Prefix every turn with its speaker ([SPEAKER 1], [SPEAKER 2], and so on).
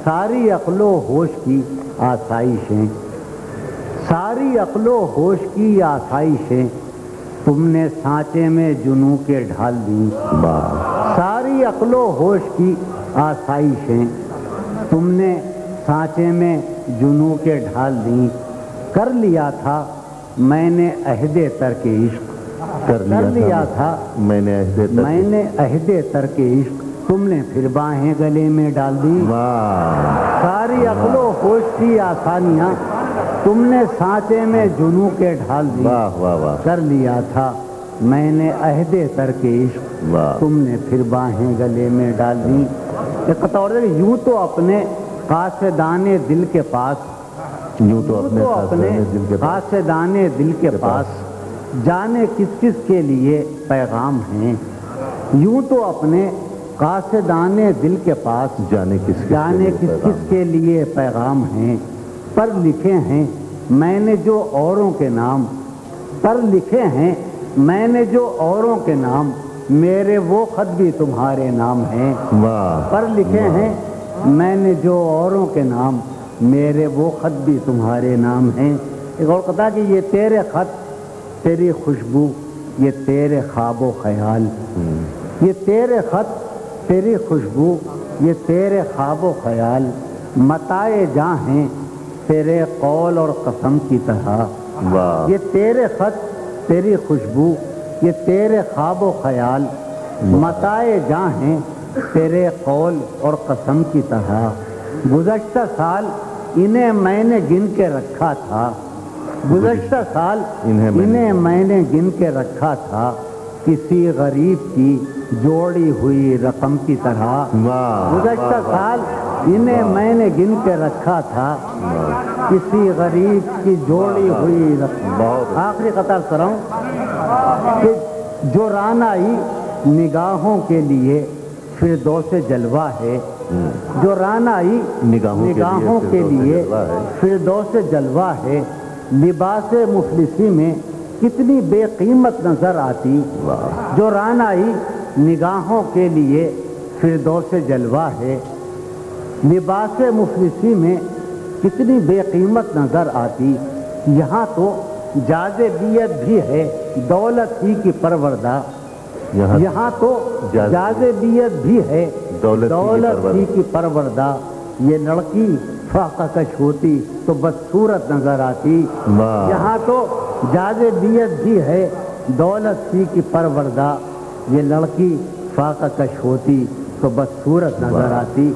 [SPEAKER 1] ساری عقل و ہوش کی آسائشیں، ساری عقل و ہوش کی آسائشیں تم نے سانچے میں جنوں کے ڈھال دیں۔ ساری عقل و ہوش کی آسائشیں تم نے سانچے میں جنوں کے ڈھال دیں۔ کر لیا تھا میں نے عہد ترک عشق، کر لیا تھا میں نے عہد ترک عشق، تم نے پھر باہیں گلے میں ڈال دی۔ ساری عقل و ہوش کی آسانیاں تم نے سانچے میں جنوں کے ڈھال دی۔ کر لیا تھا میں نے عہد ترک عشق، تم نے پھر باہیں گلے میں ڈال دی۔ ایک قطور ہے، یوں تو اپنے قاصدان دل کے پاس، یوں تو اپنے قاصدان دل کے پاس جانے کس کس کے لیے پیغام ہیں۔ یوں تو اپنے قاصدان دل کے پاس جانے کس کے لیے پیغام ہیں۔ پر لکھے ہیں میں نے جو اوروں کے نام، پر لکھے ہیں میں نے جو اوروں کے نام، میرے وہ خط بھی تمہارے نام ہیں۔ پر لکھے ہیں میں نے جو اوروں کے نام، میرے وہ خط بھی تمہارے نام ہیں۔ ایک اور کہتا کہ یہ تیرے خط، تیری خوشبو، یہ تیرے خواب و خیال، یہ تیرے خط، تیری خوشبو، یہ تیرے خواب و خیال، متاع جاں ہیں تیرے قول اور قسم کی طرح۔ یہ تیرے خط، تیری خوشبو، یہ تیرے خواب و خیال، متاع جاں ہیں تیرے قول اور قسم کی طرح۔ گزشتہ سال انہیں میں نے گن کے رکھا تھا، گزشتہ سال انہیں میں نے گن کے رکھا تھا، کسی غریب کی جوڑی ہوئی رقم کی طرح۔ گزشتہ سال انہیں میں نے گن کے رکھا تھا، کسی غریب کی جوڑی ہوئی رقم۔ آخری قطار سراؤں کہ جو رانائی نگاہوں کے لیے فردوس جلوہ ہے، جو رانائی نگاہوں کے لیے فردوس جلوہ ہے، لباس مفلسی میں کتنی بے قیمت نظر آتی۔ جو رانائی نگاہوں کے لیے فردوس جلوہ ہے، لباس مفلسی میں کتنی بے قیمت نظر آتی۔ یہاں تو جاذبیت بھی ہے دولت ہی کی پروردہ، یہاں تو جاذبیت بھی ہے دولت ہی کی پروردہ، یہ لڑکی فاقہ کش ہوتی تو بدصورت نظر آتی۔ یہاں تو جاذبیت بھی ہے دولت ہی کی پروردہ، یہ لڑکی فاقہ کش ہوتی تو بدصورت نظر آتی۔